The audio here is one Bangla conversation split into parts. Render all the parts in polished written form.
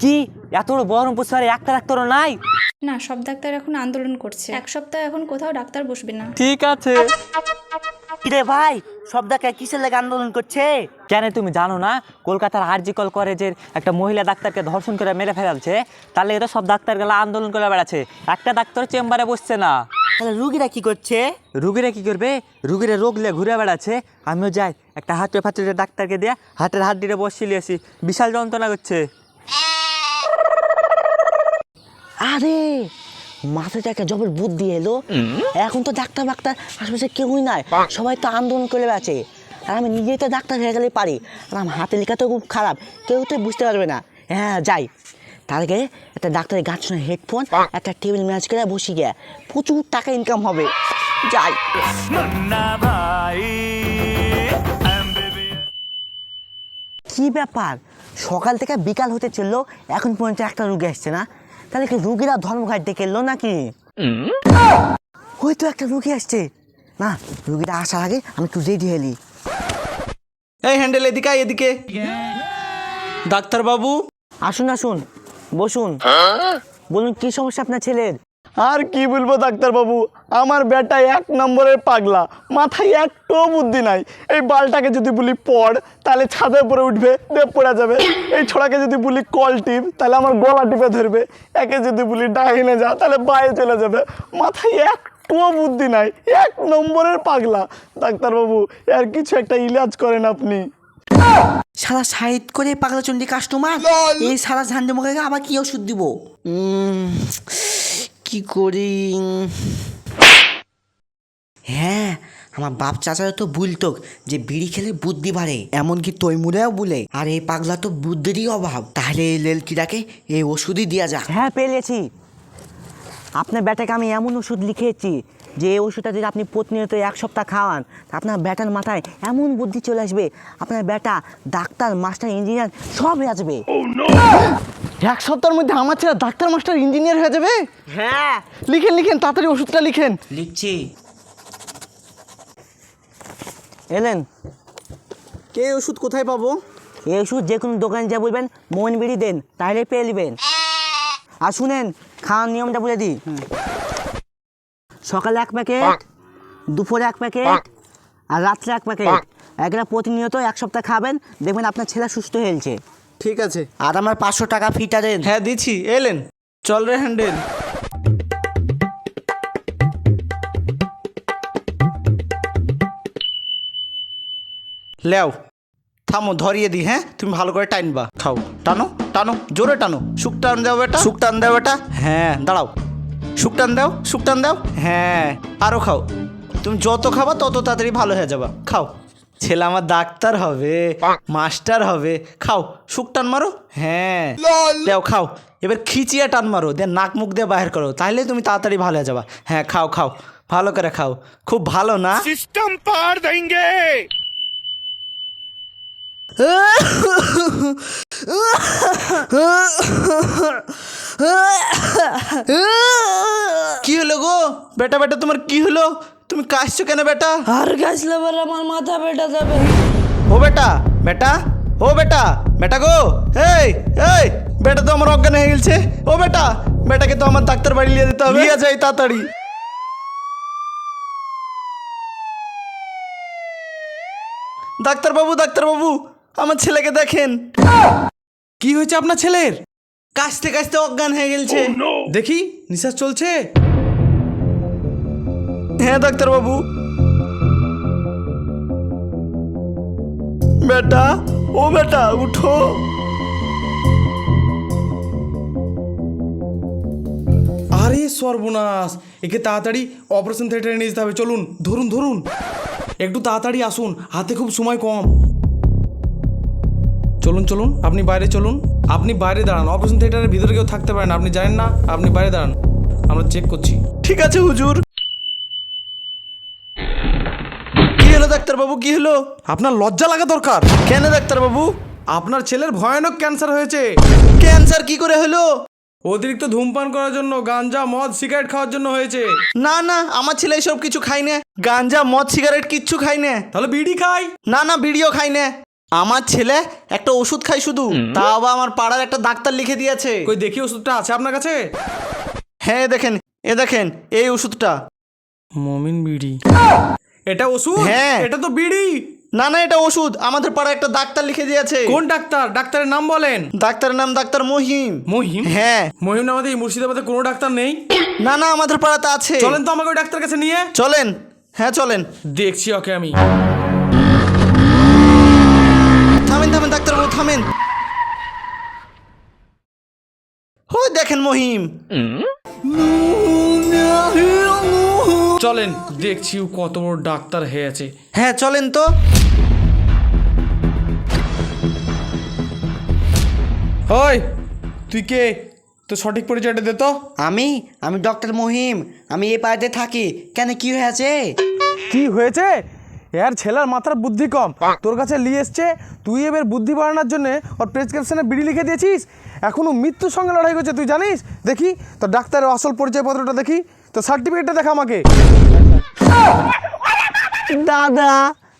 কি এত বড় বহরমপুর শহরে একটা ডাক্তারও নাই? না, সব ডাক্তার এখন আন্দোলন করছে। এক সপ্তাহ এখন কোথাও ডাক্তার বসবে না। ঠিক আছে। কিরে ভাই, সব ডাক্তার কিসের লেগে আন্দোলন করছে? কেন তুমি জানো না কলকাতার আরজিকর কলেজের একটা মহিলা ডাক্তারকে ধর্ষণ করে মেরে ফেলছে? তাহলে এটা সব ডাক্তারগুলো আন্দোলন করে বেড়াচ্ছে, একটা ডাক্তার চেম্বারে বসছে না। তাহলে রুগীরা কি করছে? রুগীরা কি করবে? রুগীরা রোগ নিয়ে ঘুরে বেড়াচ্ছে। আমিও যাই একটা হাতে ফাতুরে ডাক্তারকে দিয়ে হাতের হাত দিয়ে বসিয়ে আসি, বিশাল যন্ত্রণা করছে। আরে মাথায় একটা জবর বুদ্ধি এলো। এখন তো ডাক্তার আশেপাশে কেউই নাই, সবাই তো আন্দোলন করে আছে। আর আমি নিজেই তো ডাক্তার হয়ে গেলে পারি। আর আমার হাতে লেখা তো খুব খারাপ, কেউ তো বুঝতে পারবে না। হ্যাঁ যাই, তার আগে একটা ডাক্তারের গাছ শোনা হেডফোন একটা টেবিল ম্যাচ করে বসে গিয়ে প্রচুর টাকা ইনকাম হবে। যাই। কি ব্যাপার, সকাল থেকে বিকাল হতে চললো, এখন পর্যন্ত একটা রুগী আসছে না? তাহলে কি রুগীরা ধর্মঘাট ডেকে এলো নাকি? হয়তো একটা রুগী আসছে। না, রুগীটা আসার আগে আমি একটু রেডি হলি। এই হ্যান্ডেল এদিকে আয়, এদিকে। ডাক্তারবাবু আসুন আসুন, বসুন। বলুন কি সমস্যা আপনার ছেলের? আর কি বলবো ডাক্তারবাবু, আমার বেটা এক নম্বরের পাগলা, মাথায় একটুও বুদ্ধি নাই। এই বালটাকে যদি বলি পড় তাহলে ছাদের উপরে উঠবে, দিয়ে পড়ে যাবে। এই ছোড়াকে যদি বলি কল টিপ তাহলে আমার গলা টিপে ধরবে। একে যদি বলি ডাহিনে যা তাহলে বাইরে চলে যাবে। মাথায় একটুও বুদ্ধি নাই, এক নম্বরের পাগলা। ডাক্তারবাবু এর কিছু একটা ইলাজ করেন আপনি। সারা সাইড করে পাগলাচন্ডী কাস্টমার, এই সারা ঝান্ডে মুখে আবার কি ওষুধ দিব? কি করি? হ্যাঁ, আমার বাপ চাচারা তো বলতো যে বিড়ি খেলে বুদ্ধি বাড়ে, এমনকি তৈমুরেও বলে। আর এই পাগলা তো বুদ্ধিরই অভাব। তাহলে এই লেলকিটাকে এই ওষুধই দেওয়া যাক। হ্যাঁ পেয়েছি, আপনার ব্যাটাকে আমি এমন ওষুধ লিখেছি যে এই ওষুধটা যদি আপনি প্রতিনিয়ত এক সপ্তাহ খাওয়ান, আপনার ব্যাটার মাথায় এমন বুদ্ধি চলে আসবে, আপনার ব্যাটা ডাক্তার মাস্টার ইঞ্জিনিয়ার সব হয়ে আসবে। এক সপ্তাহের মধ্যে আমার ছেলে ডাক্তার মাস্টার ইঞ্জিনিয়ার হয়ে যাবে? হ্যাঁ লিখেন লিখেন, তাড়াতাড়ি ওষুধটা লিখেন। লিখছি। এলেন। কে ওষুধ কোথায় পাবো? এই ওষুধ যে কোনো দোকানে যা বলবেন মন বিড়ি দেন, তাহলে পেয়ে নেবেন। আর শুনেন, খাওয়ার নিয়মটা বলে দিই। সকালে এক প্যাকেট, দুপুরে এক প্যাকেট, আর রাত্রে এক প্যাকেট। এগুলো প্রতিনিয়ত এক সপ্তাহ খাবেন, দেখবেন আপনার ছেলে সুস্থ হয়েছে। ঠিক আছে। আর আমার 500 টাকা ফিটা দেন। হ্যাঁ দিচ্ছি। এলেন, চল রে হ্যান্ডেল। লেও, থামো, ধরিয়ে দি। হ্যাঁ তুমি ভালো করে টাইনবা। খাও, টানো টানো, জোরে টানো। সুখ টান দাও বেটা, সুখ টান দাও বেটা। হ্যাঁ দাঁড়াও, সুখ টান দাও, সুখ টান দাও। হ্যাঁ আরও খাও। তুমি যত খাবা তত তাড়াতাড়ি ভালো হয়ে যাবা। খাও, ছেলে আমার ডাক্তার হবে, মাস্টার হবে। খাও, সুখ টান মারো। হ্যাঁ দেও, খাও। এবার খিচিয়ে টান মারো, দিয়ে নাক মুখ দিয়ে বাহির করো, তাহলে তুমি তাড়াতাড়ি ভালো হয়ে যাবা। হ্যাঁ খাও খাও, ভালো করে খাও। খুব ভালো না? सिस्टम पार देंगे। কি হলো গো বেটা? বেটা তোমার কি হলো? তুমি কাশছো কেন বেটা? আর গাছলে বলে আমার মাথা বেটা যাবে। ও বেটা, বেটা, ও বেটা, বেটা গো। এই এই বেটা তো আমার অজ্ঞান হয়ে গেছে। ও বেটা, বেটাকে তো আমার ডাক্তার বাড়ি নিয়ে যেতে হবে। নিয়ে যাই তাড়াতাড়ি। ডাক্তারবাবু, ডাক্তারবাবু, আমার ছেলেকে দেখেন। কি হয়েছে আপনার ছেলের? কাশতে কাশতে অজ্ঞান হয়ে গেছে। দেখি নিঃশ্বাস চলছে? হ্যাঁ ডাক্তারবাবু। বেটা, ও বেটা উঠো। আরে সর্বনাশ, একে তাড়াতাড়ি অপারেশন থিয়েটারে নিয়ে যেতে হবে। চলুন, ধরুন ধরুন, একটু তাড়াতাড়ি আসুন, হাতে খুব সময় কম। চলুন চলুন, আপনি বাইরে চলুন। আপনি বাইরে দাঁড়ান, অপারেশন থিয়েটারের ভিতরে কেউ থাকতে পারে না, আপনি জানেন না। আপনি বাইরে দাঁড়ান, আমরা চেক করছি। ঠিক আছে হুজুর। কি হলো ডাক্তারবাবু, কি হলো? আপনার লজ্জা লাগা দরকার। কেন ডাক্তারবাবু? আপনার ছেলের ভয়ানক ক্যান্সার হয়েছে। ক্যান্সার কি করে হলো? অতিরিক্ত ধূমপান করার জন্য, গাঞ্জা মদ সিগারেট খাওয়ার জন্য হয়েছে। না না, আমার ছেলে এসব কিছু খাই না। গাঞ্জা মদ সিগারেট কিচ্ছু খাই না। তাহলে বিড়ি খাই? না না, বিড়িও খাই না। আমার ছেলে একটা ওষুধ খায় শুধু, তা আবার আমার পাড়ার একটা ডাক্তার লিখে দিয়েছে। কই দেখি ওষুধটা আছে আপনার কাছে? হ্যাঁ দেখেন এই ওষুধটা। মমিন বিড়ি, এটা ওষুধ? হ্যাঁ। এটা তো বিড়ি। না এটা ওষুধ, আমাদের পাড়ায় একটা ডাক্তার লিখে দিয়েছে। কোন ডাক্তার? ডাক্তারের নাম বলেন। ডাক্তারের নাম ডাক্তার মহিম। মহিম? হ্যাঁ। মহিম আমাদের এই মুর্শিদাবাদে কোনো ডাক্তার নেই। না আমাদের পাড়াতে আছে। চলেন তো আমাকে ওই ডাক্তার কাছে নিয়ে। চলেন। হ্যাঁ চলেন। দেখছি ওকে আমি। থামেন ডাক্তারবাবু থামেন। ওই দেখেন মহিম। চলেন, দেখছি ও কত বড় ডাক্তার হয়েছে। হ্যাঁ চলেন তো। ওই তুই কে? তো সঠিক পরিচয়টা দে তো। আমি ডক্টর মহিম, আমি এই পাড়াতে থাকি। কেন কি হয়েছে? কি হয়েছে? এর ছেলের মাথার বুদ্ধি কম, তোর কাছে নিয়ে এসছে, তুই এবার বুদ্ধি বাড়ানোর জন্য ওর প্রেসক্রিপশনে বিড়ি লিখে দিয়েছিস। এখনো মৃত্যুর সঙ্গে লড়াই করছে, তুই জানিস? দেখি তোর ডাক্তারের আসল পরিচয়পত্রটা দেখি, তো সার্টিফিকেটটা দেখা আমাকে। দাদা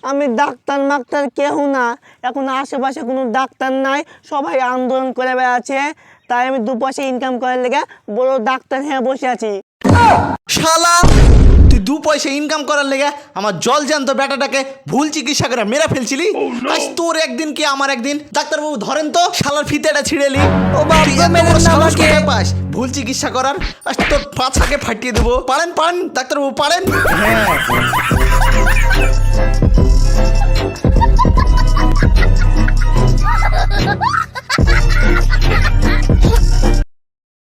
আমি ডাক্তার মাক্তার কেউ না, এখন আশেপাশে কোনো ডাক্তার নাই, সবাই আন্দোলন করে বেড়াচ্ছে, তাই আমি 2 পয়সা ইনকাম করার লেগে বড় ডাক্তার হয়ে বসে আছি। শালা তুই 2 পয়সা ইনকাম করার লেগে আমার জল জ্যান্ত বেটাটাকে ভুল চিকিৎসা করে মেরে ফেলছিলি। আজ তোর একদিন কি আমার একদিন। ডাক্তারবাবু ধরেন তো শালার ফিতেটা ছিঁড়েলি। ও বাবা মেরেন না আমাকে। পাস ভুল চিকিৎসা করার, আজ তোর পাছাকে ফাটিয়ে দেবো। পারেন ডাক্তারবাবু পারেন। হ্যাঁ